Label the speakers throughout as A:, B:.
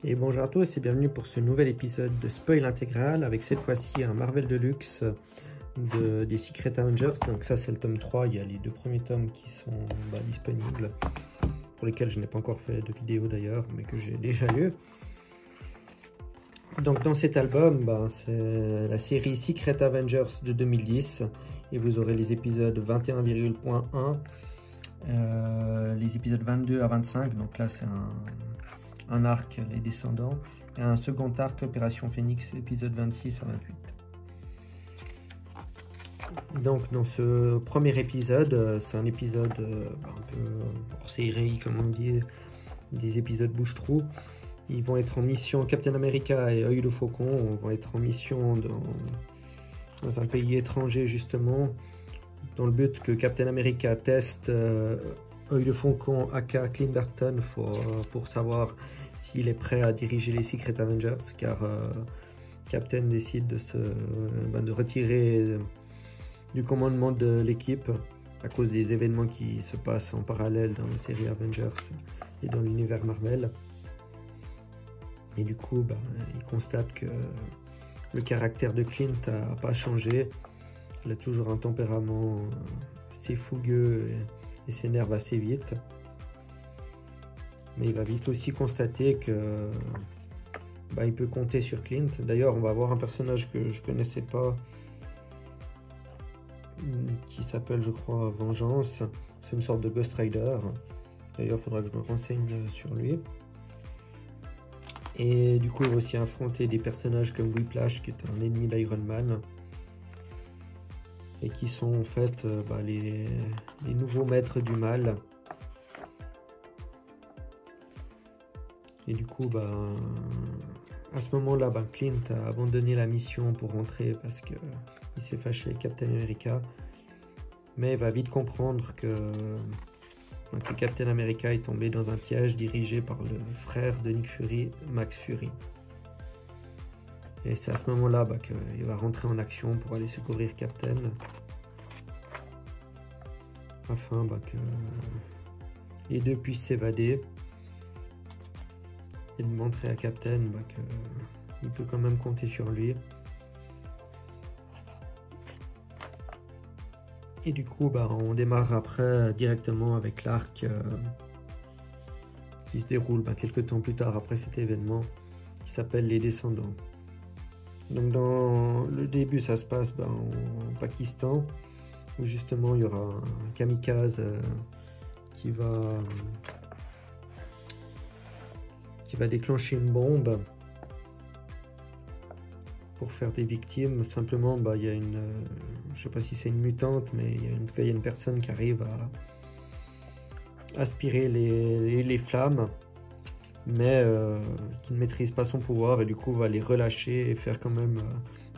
A: Et bonjour à tous et bienvenue pour ce nouvel épisode de Spoil Intégral avec cette fois-ci un Marvel Deluxe des Secret Avengers. Donc ça c'est le tome 3, il y a les deux premiers tomes qui sont disponibles, pour lesquels je n'ai pas encore fait de vidéo d'ailleurs, mais que j'ai déjà lu. Donc dans cet album, c'est la série Secret Avengers de 2010 et vous aurez les épisodes 21,1, les épisodes 22 à 25, donc là c'est un arc, les descendants, et un second arc, Opération Phoenix, épisode 26 à 28. Donc dans ce premier épisode, c'est un épisode un peu hors série, comme on dit, des épisodes bouche-trou. Ils vont être en mission, Captain America et Œil de Faucon vont être en mission dans un pays étranger justement, dans le but que Captain America teste Œil de Faucon aka Clint Barton pour savoir s'il est prêt à diriger les Secret Avengers, car Captain décide de retirer du commandement de l'équipe à cause des événements qui se passent en parallèle dans la série Avengers et dans l'univers Marvel. Et du coup, il constate que le caractère de Clint n'a pas changé. Il a toujours un tempérament assez fougueux et s'énerve assez vite. Mais il va vite aussi constater que il peut compter sur Clint. D'ailleurs, on va voir un personnage que je connaissais pas, qui s'appelle, je crois, Vengeance. C'est une sorte de Ghost Rider. D'ailleurs, il faudra que je me renseigne sur lui. Et du coup, il va aussi affronter des personnages comme Whiplash, qui est un ennemi d'Iron Man, et qui sont en fait les nouveaux maîtres du mal. Et du coup, à ce moment-là, Clint a abandonné la mission pour rentrer parce qu'il s'est fâché avec Captain America. Mais il va vite comprendre que Captain America est tombé dans un piège dirigé par le frère de Nick Fury, Max Fury. Et c'est à ce moment-là qu'il va rentrer en action pour aller secourir Captain, afin que les deux puissent s'évader, et de montrer à Captain qu'il peut quand même compter sur lui. Et du coup, on démarre après directement avec l'arc qui se déroule quelques temps plus tard après cet événement, qui s'appelle Les Descendants. Donc dans le début, ça se passe en Pakistan, où justement il y aura un kamikaze qui va déclencher une bombe pour faire des victimes. Simplement, il y a je sais pas si c'est une mutante, mais il y a une personne qui arrive à aspirer les flammes, mais qui ne maîtrise pas son pouvoir, et du coup va les relâcher et faire quand même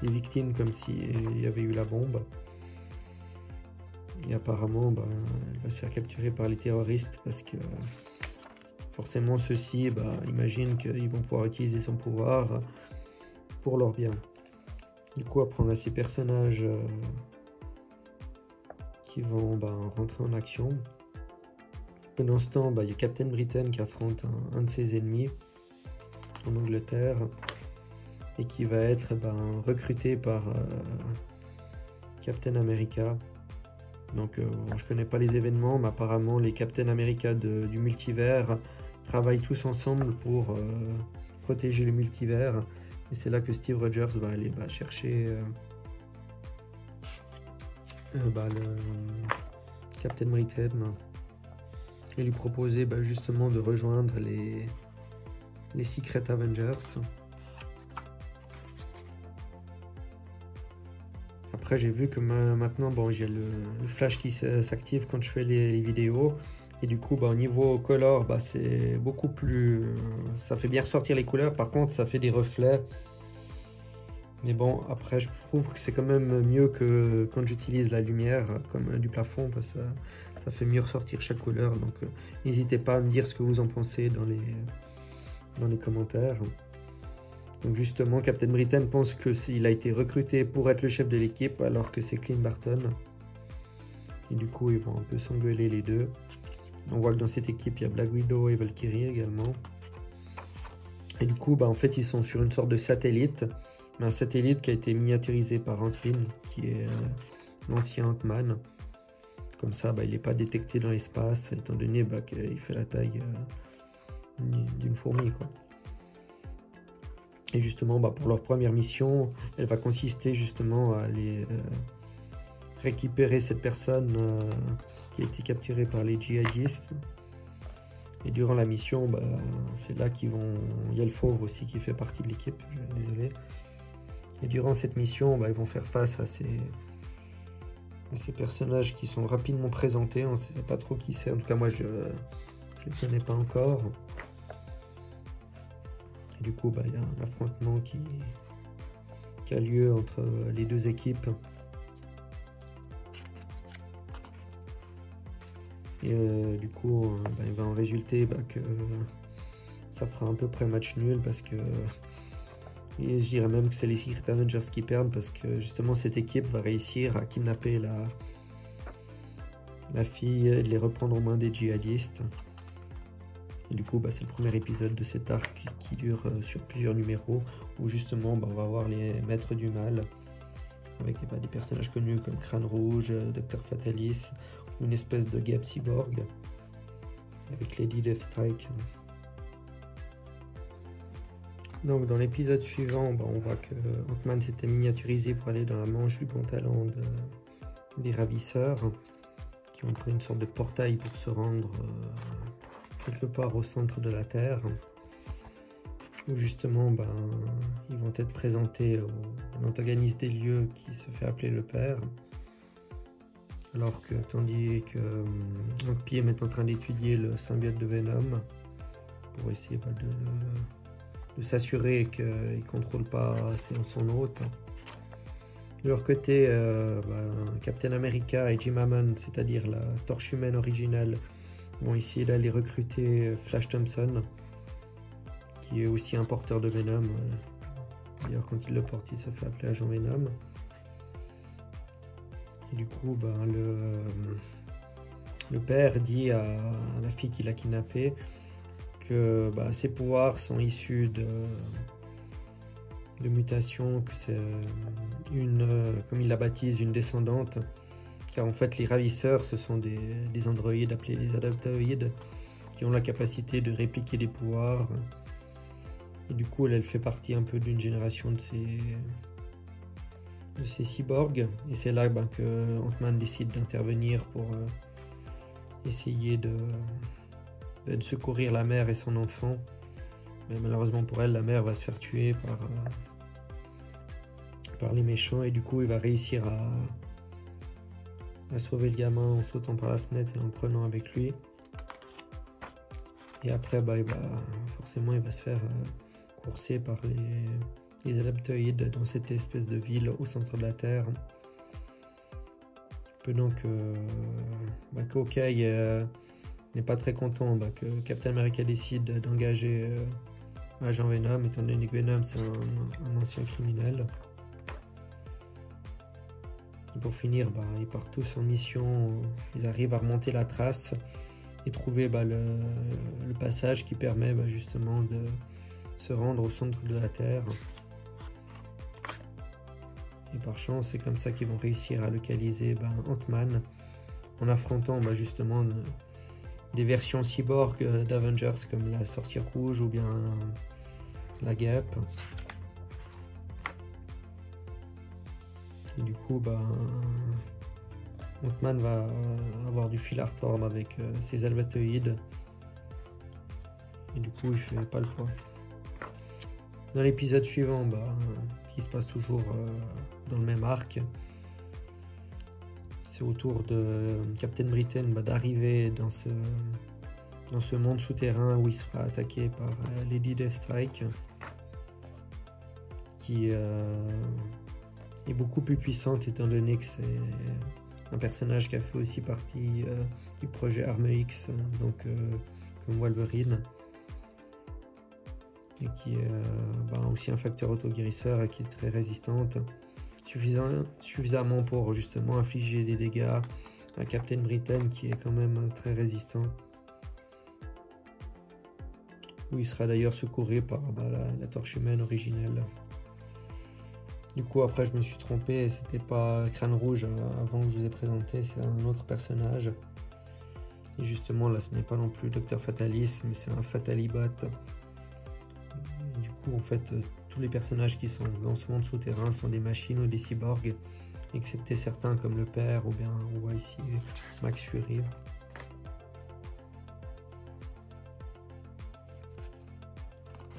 A: des victimes comme s'il y avait eu la bombe. Et apparemment, elle va se faire capturer par les terroristes parce que forcément ceux-ci imaginent qu'ils vont pouvoir utiliser son pouvoir pour leur bien. Du coup, après on a ces personnages qui vont rentrer en action. Pendant ce temps, il y a Captain Britain qui affronte un de ses ennemis en Angleterre, et qui va être recruté par Captain America. Donc je connais pas les événements, mais apparemment les Captain America du multivers travaillent tous ensemble pour protéger le multivers. Et c'est là que Steve Rogers va aller chercher le Captain Britain et lui proposer justement de rejoindre les Secret Avengers. Après, j'ai vu que maintenant, j'ai le flash qui s'active quand je fais les vidéos. Et du coup, au niveau color, c'est beaucoup plus... ça fait bien ressortir les couleurs. Par contre, ça fait des reflets. Mais bon, après, je trouve que c'est quand même mieux que quand j'utilise la lumière comme du plafond, parce que ça fait mieux ressortir chaque couleur. Donc, n'hésitez pas à me dire ce que vous en pensez dans les commentaires. Donc justement, Captain Britain pense qu'il a été recruté pour être le chef de l'équipe, alors que c'est Clint Barton. Et du coup, ils vont un peu s'engueuler les deux. On voit que dans cette équipe, il y a Black Widow et Valkyrie également. Et du coup, en fait, ils sont sur une sorte de satellite, mais un satellite qui a été miniaturisé par Ant-Man, qui est l'ancien Ant-Man. Comme ça, il n'est pas détecté dans l'espace, étant donné qu'il fait la taille d'une fourmi, quoi. Et justement, pour leur première mission, elle va consister justement à aller récupérer cette personne qui a été capturée par les djihadistes. Et durant la mission, c'est là qu'ils vont... Il y a le fauve aussi qui fait partie de l'équipe, désolé. Et durant cette mission, ils vont faire face à ces personnages qui sont rapidement présentés. On ne sait pas trop qui c'est. En tout cas, moi, je ne les connais pas encore. Et du coup, il y a un affrontement qui a lieu entre les deux équipes. Et du coup, il va en résulter que ça fera à peu près match nul parce que je dirais même que c'est les Secret Avengers qui perdent parce que justement cette équipe va réussir à kidnapper la fille et de les reprendre aux mains des djihadistes. Et du coup, c'est le premier épisode de cet arc qui dure sur plusieurs numéros où justement on va voir les maîtres du mal avec des personnages connus comme Crâne Rouge, Dr Fatalis, ou une espèce de Gap Cyborg avec Lady Deathstrike. Donc dans l'épisode suivant, on voit que Ant-Man s'était miniaturisé pour aller dans la manche du pantalon des ravisseurs qui ont pris une sorte de portail pour se rendre quelque part au centre de la Terre où justement ils vont être présentés à l'antagoniste des lieux qui se fait appeler le Père, alors que tandis que Hank Pym est en train d'étudier le symbiote de Venom pour essayer de s'assurer qu'il ne contrôle pas son hôte. De leur côté, Captain America et Jim Hammond, c'est-à-dire la torche humaine originale, vont essayer d'aller recruter Flash Thompson, qui est aussi un porteur de Venom. D'ailleurs, quand il le porte, il se fait appeler Agent Venom. Et du coup, le père dit à la fille qu'il a kidnappée que ses pouvoirs sont issus de mutations, que c'est comme il la baptise, une descendante, car en fait les ravisseurs ce sont des androïdes appelés les adaptoïdes qui ont la capacité de répliquer des pouvoirs, et du coup elle fait partie un peu d'une génération de ces cyborgs, et c'est là que Ant-Man décide d'intervenir pour essayer de secourir la mère et son enfant. Mais malheureusement pour elle, la mère va se faire tuer par les méchants, et du coup il va réussir à sauver le gamin en sautant par la fenêtre et en le prenant avec lui. Et après forcément il va se faire courser par les adaptoïdes dans cette espèce de ville au centre de la Terre. Pendant que Hawkeye n'est pas très content que Captain America décide d'engager Agent Venom, étant donné que Venom c'est un ancien criminel. Et pour finir, ils partent tous en mission, ils arrivent à remonter la trace et trouver le passage qui permet justement de se rendre au centre de la Terre. Et par chance, c'est comme ça qu'ils vont réussir à localiser Ant-Man en affrontant justement des versions cyborg d'Avengers comme la Sorcière Rouge ou bien la Gap. Et du coup, Ant-Man va avoir du fil à retordre avec ses albatoïdes. Et du coup, il fait pas le poids. Dans l'épisode suivant, qui se passe toujours dans le même arc, c'est au tour de Captain Britain d'arriver dans ce monde souterrain où il sera attaqué par Lady Deathstrike, qui est beaucoup plus puissante étant donné que c'est un personnage qui a fait aussi partie du projet Arme X, donc comme Wolverine, et qui est aussi un facteur auto-guérisseur et qui est très résistante, suffisamment pour justement infliger des dégâts à Captain Britain qui est quand même très résistant. où il sera d'ailleurs secouru par la torche humaine originelle. Du coup, après, je me suis trompé, c'était pas Crâne Rouge avant que je vous ai présenté, c'est un autre personnage. Et justement, là, ce n'est pas non plus Dr Fatalis, mais c'est un Fatalibot. Et du coup, en fait, tous les personnages qui sont dans ce monde souterrain sont des machines ou des cyborgs, excepté certains comme le père, ou bien on voit ici Max Fury.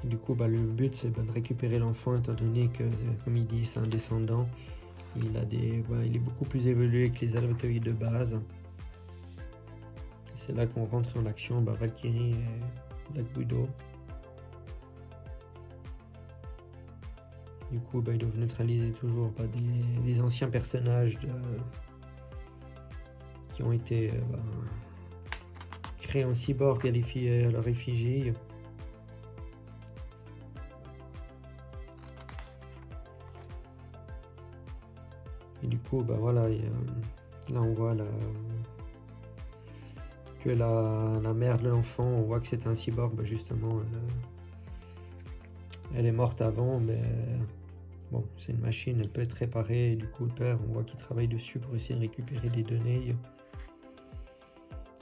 A: Du coup, le but c'est de récupérer l'enfant, étant donné que, comme il dit, c'est un descendant. Il est beaucoup plus évolué que les adaptoïdes de base. C'est là qu'on rentre en action Valkyrie et Black Widow. Du coup, ils doivent neutraliser toujours des anciens personnages qui ont été créés en cyborg à leur effigie. Et du coup, voilà, là on voit que la mère de l'enfant, on voit que c'est un cyborg, justement, elle est morte avant, mais bon, c'est une machine, elle peut être réparée, et du coup le père, on voit qu'il travaille dessus pour essayer de récupérer des données.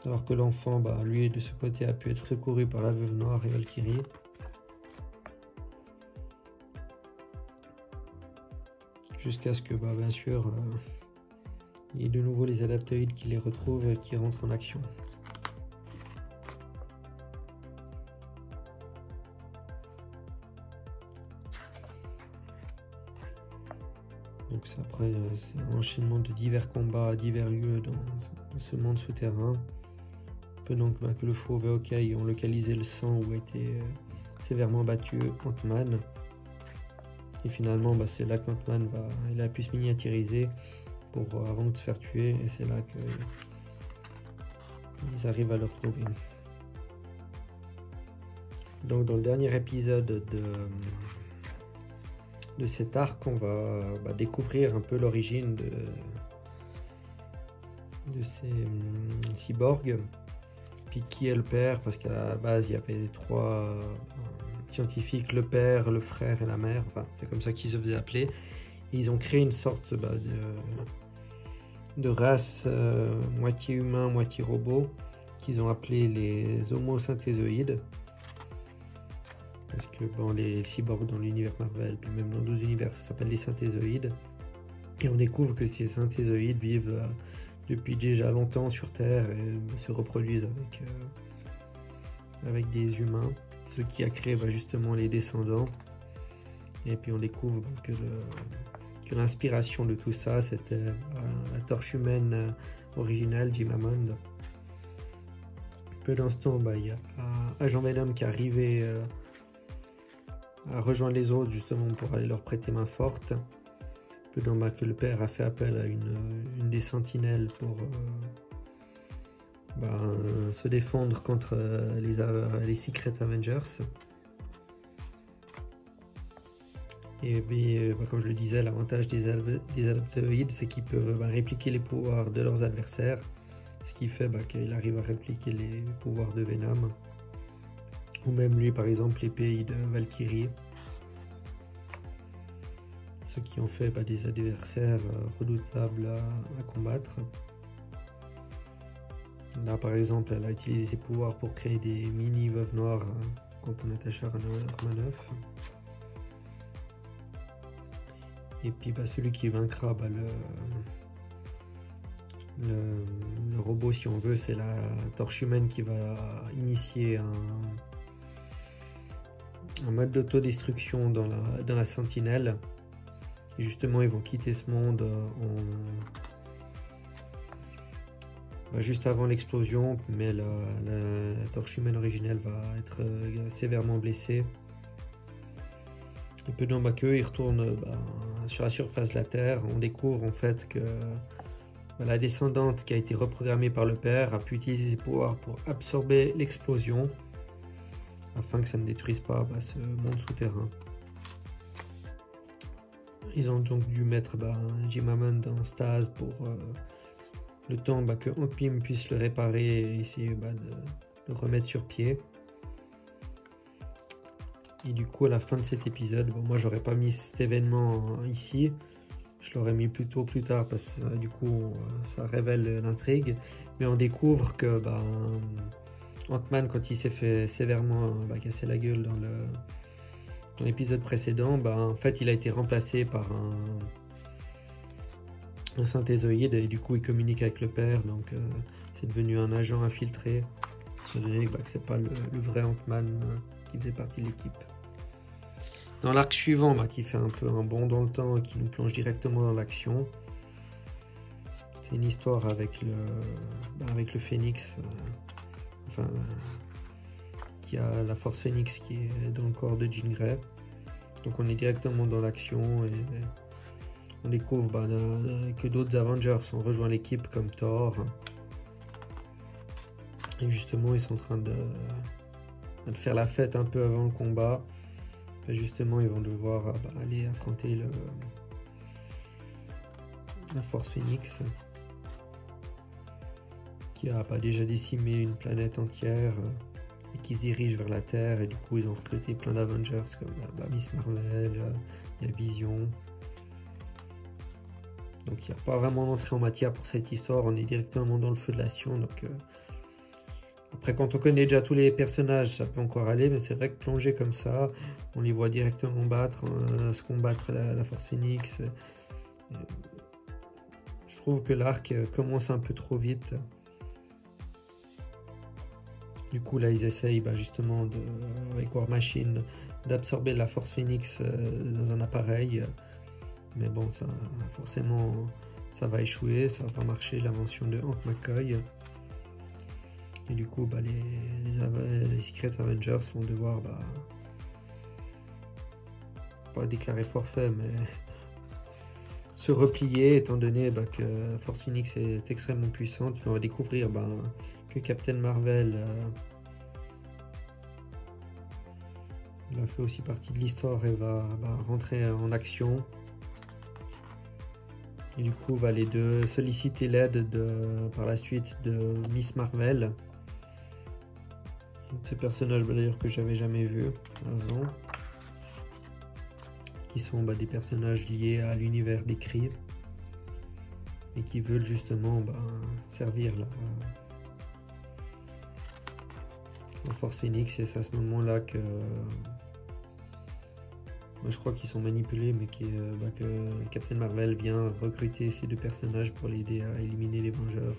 A: Alors que l'enfant, lui, de ce côté, a pu être secouru par la Veuve Noire et Valkyrie. Jusqu'à ce que, bien sûr, il y ait de nouveau les adaptoïdes qui les retrouvent et qui rentrent en action. Donc après, c'est un enchaînement de divers combats à divers lieux dans ce monde souterrain. On peut donc que le fauve et Hawkeye ont localisé le sang où a été sévèrement battu Ant-Man. Et finalement, c'est là qu'Ant-Man il a pu se miniaturiser avant de se faire tuer, et c'est là qu'ils arrivent à le retrouver. Donc dans le dernier épisode de cet arc, on va découvrir un peu l'origine de ces cyborgs, puis qui est le père, parce qu'à la base il y avait trois scientifiques, le père, le frère et la mère, c'est comme ça qu'ils se faisaient appeler. Et ils ont créé une sorte de race moitié humain, moitié robot, qu'ils ont appelé les Homo synthézoïdes. Parce que les cyborgs dans l'univers Marvel, puis même dans d'autres univers, ça s'appelle les synthézoïdes. Et on découvre que ces synthézoïdes vivent depuis déjà longtemps sur Terre et se reproduisent avec des humains, ce qui a créé justement les descendants. Et puis on découvre que l'inspiration de tout ça, c'était la torche humaine originale, Jim Hammond. Peu dans ce temps, il y a Agent Venom qui est arrivé à rejoindre les autres justement pour aller leur prêter main forte. Peu dans que le père a fait appel à une des sentinelles pour se défendre contre les Secret Avengers. Et puis, comme je le disais, l'avantage des adaptoïdes, c'est qu'ils peuvent répliquer les pouvoirs de leurs adversaires, ce qui fait qu'il arrive à répliquer les pouvoirs de Venom, ou même lui, par exemple, l'épée de Valkyrie, ce qui en fait des adversaires redoutables à combattre. Là, par exemple, elle a utilisé ses pouvoirs pour créer des mini veuves noires contre Natasha Romanoff. Et puis celui qui vaincra le robot, si on veut, c'est la torche humaine qui va initier un mode d'autodestruction dans la sentinelle. Et justement, ils vont quitter ce monde juste avant l'explosion, mais la torche humaine originelle va être sévèrement blessée. Et peu de temps qu'eux, ils retournent sur la surface de la Terre. On découvre en fait que la descendante qui a été reprogrammée par le père a pu utiliser ses pouvoirs pour absorber l'explosion afin que ça ne détruise pas ce monde souterrain. Ils ont donc dû mettre Jim Hammond en stase pour le temps que Hank Pym puisse le réparer et essayer de le remettre sur pied. Et du coup, à la fin de cet épisode, bon, moi j'aurais pas mis cet événement ici, je l'aurais mis plutôt plus tard parce que du coup ça révèle l'intrigue. Mais on découvre que Ant-Man, quand il s'est fait sévèrement casser la gueule dans l'épisode précédent, en fait il a été remplacé par un synthézoïde et du coup il communique avec le père, donc c'est devenu un agent infiltré, étant donné que c'est pas le vrai Ant-Man qui faisait partie de l'équipe. Dans l'arc suivant, qui fait un peu un bond dans le temps et qui nous plonge directement dans l'action, c'est une histoire avec le Phénix, qui a la force Phénix qui est dans le corps de Jean Grey. Donc on est directement dans l'action et on découvre que d'autres Avengers ont rejoint l'équipe comme Thor. Et justement ils sont en train de faire la fête un peu avant le combat. Et justement ils vont devoir aller affronter la force Phénix qui a déjà décimé une planète entière et qui se dirige vers la Terre. Et du coup ils ont recruté plein d'Avengers comme Miss Marvel, il y a Vision. Donc il n'y a pas vraiment d'entrée en matière pour cette histoire, on est directement dans le feu de l'action. Donc après, quand on connaît déjà tous les personnages, ça peut encore aller, mais c'est vrai que plonger comme ça, on les voit directement se combattre la force Phénix. Je trouve que l'arc commence un peu trop vite. Du coup là ils essayent justement avec War Machine d'absorber la force Phénix dans un appareil. Mais bon, forcément ça va échouer, ça va pas marcher, l'invention de Hank McCoy. Et du coup les Secret Avengers vont devoir pas déclarer forfait, mais se replier, étant donné que la force Phoenix est extrêmement puissante. Puis on va découvrir que Captain Marvel va fait aussi partie de l'histoire et va rentrer en action. Et du coup va les deux solliciter l'aide par la suite de Miss Marvel, ces personnages d'ailleurs que j'avais jamais vu avant, qui sont des personnages liés à l'univers des Kree et qui veulent justement servir la force Phoenix. Et c'est à ce moment là que je crois qu'ils sont manipulés, mais que Captain Marvel vient recruter ces deux personnages pour l'aider à éliminer les Vengeurs.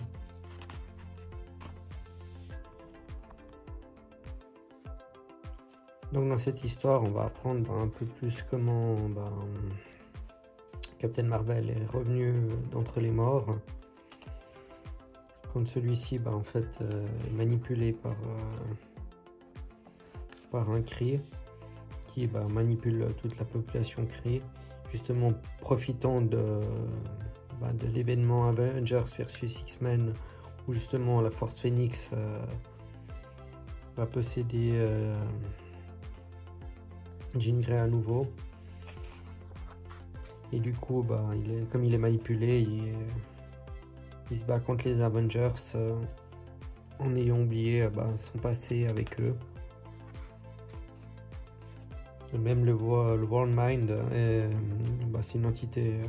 A: Donc dans cette histoire, on va apprendre un peu plus comment Captain Marvel est revenu d'entre les morts. Quand celui-ci en fait est manipulé par un Kree qui manipule toute la population Kree, justement profitant de l'événement Avengers versus X-Men, où justement la force Phoenix va posséder Jean Grey à nouveau. Et du coup comme il est manipulé, il se bat contre les Avengers en ayant oublié son passé avec eux. Même le World Mind, c'est une entité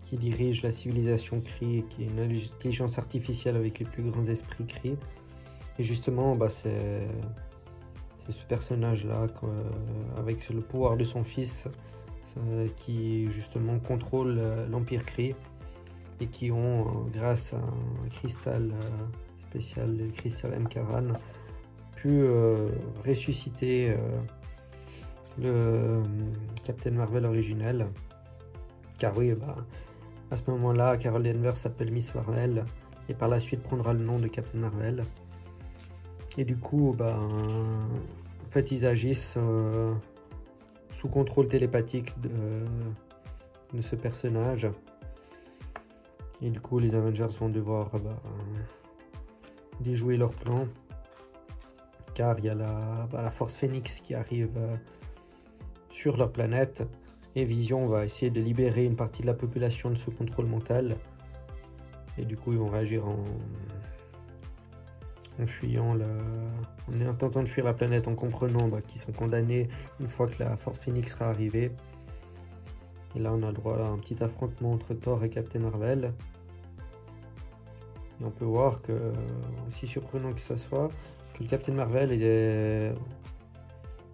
A: qui dirige la civilisation Kree, qui est une intelligence artificielle avec les plus grands esprits Kree. Et justement, c'est ce personnage-là, avec le pouvoir de son fils, qui justement contrôle l'Empire Kree, et qui ont, grâce à un cristal spécial, le cristal M'Karan, pu ressusciter le Captain Marvel originel. Car oui, à ce moment-là, Carol Danvers s'appelle Miss Marvel et par la suite prendra le nom de Captain Marvel. Et du coup, en fait, ils agissent sous contrôle télépathique de ce personnage. Et du coup, les Avengers vont devoir déjouer leur plan, car il y a la force Phoenix qui arrive sur leur planète, et Vision va essayer de libérer une partie de la population de ce contrôle mental. Et du coup, ils vont réagir en tentant de fuir la planète, en comprenant qu'ils sont condamnés une fois que la Force Phoenix sera arrivée. Et là on a le droit à un petit affrontement entre Thor et Captain Marvel. Et on peut voir que, aussi surprenant que ce soit, que le Captain Marvel est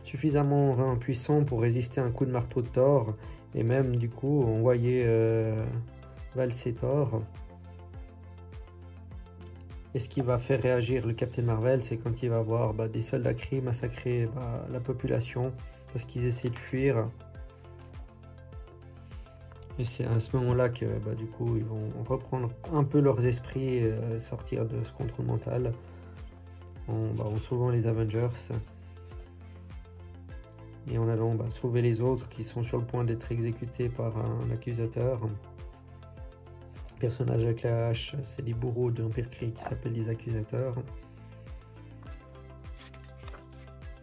A: suffisamment puissant pour résister à un coup de marteau de Thor. Et même du coup on voyait valser Thor. Et ce qui va faire réagir le Captain Marvel, c'est quand il va voir des soldats Kree massacrer la population parce qu'ils essaient de fuir. Et c'est à ce moment-là que du coup ils vont reprendre un peu leurs esprits et sortir de ce contrôle mental en sauvant les Avengers et en allant sauver les autres qui sont sur le point d'être exécutés par un accusateur. Personnage avec la hache, c'est les bourreaux de l'Empire Kree qui s'appellent les accusateurs.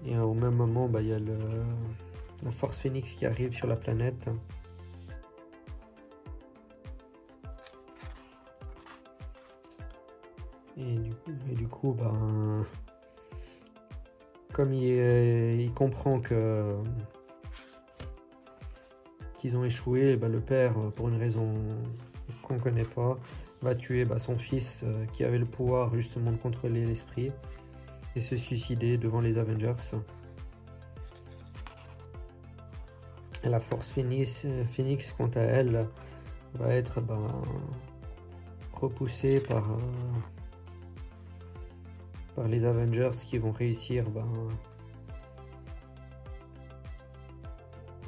A: Et au même moment, il y a la Force Phoenix qui arrive sur la planète. Et du coup, comme il comprend qu'ils ont échoué, le père, pour une raison qu'on ne connaît pas, va tuer son fils qui avait le pouvoir justement de contrôler l'esprit et se suicider devant les Avengers. Et la Force Phoenix quant à elle, va être repoussée par les Avengers qui vont réussir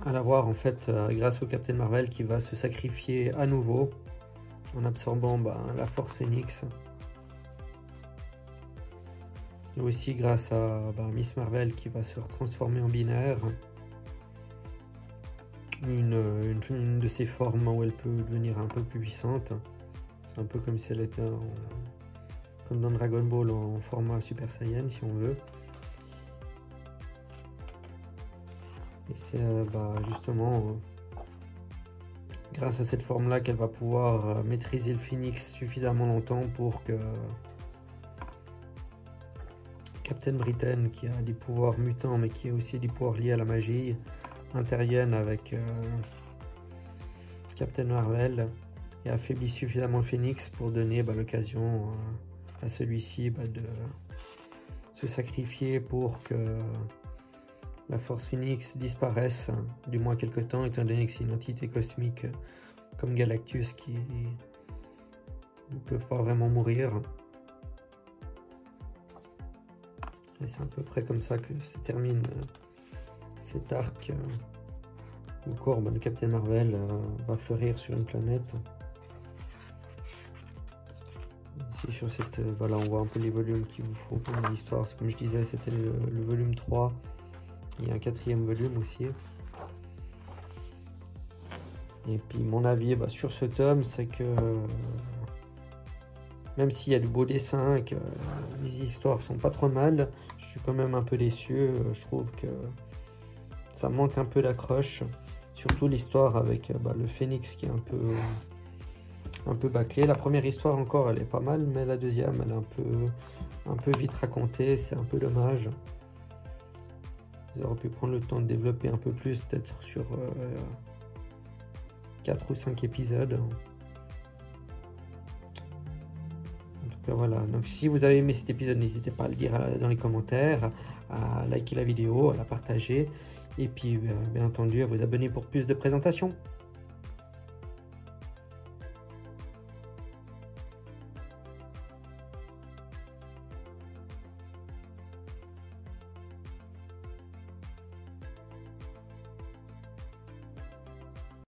A: à l'avoir en fait grâce au Captain Marvel qui va se sacrifier à nouveau en absorbant la Force Phoenix. Et aussi grâce à Miss Marvel qui va se transformer en binaire. Une de ses formes où elle peut devenir un peu plus puissante. C'est un peu comme si elle était comme dans Dragon Ball en format Super Saiyan si on veut. Et c'est justement grâce à cette forme là qu'elle va pouvoir maîtriser le Phoenix suffisamment longtemps pour que Captain Britain, qui a des pouvoirs mutants mais qui a aussi des pouvoirs liés à la magie, intervienne avec Captain Marvel et affaiblit suffisamment le Phoenix pour donner l'occasion à celui-ci de se sacrifier pour que la Force Phoenix disparaisse, du moins quelque temps, étant donné que c'est une entité cosmique comme Galactus qui ne peut pas vraiment mourir. Et c'est à peu près comme ça que se termine cet arc où le corps de Captain Marvel va fleurir sur une planète. Ici sur cette, on voit un peu les volumes qui vous font l'histoire. Comme je disais, c'était le volume 3. Il y a un 4e volume aussi. Et puis mon avis sur ce tome, c'est que même s'il y a du beau dessin et que les histoires sont pas trop mal, je suis quand même un peu déçu. Je trouve que ça manque un peu d'accroche. Surtout l'histoire avec le Phoenix qui est un peu bâclé. La première histoire encore elle est pas mal, mais la deuxième elle est un peu vite racontée, c'est un peu dommage. Ils auraient pu prendre le temps de développer un peu plus, peut-être sur 4 ou 5 épisodes. En tout cas voilà, donc si vous avez aimé cet épisode, n'hésitez pas à le dire dans les commentaires, à liker la vidéo, à la partager et puis bien entendu à vous abonner pour plus de présentations.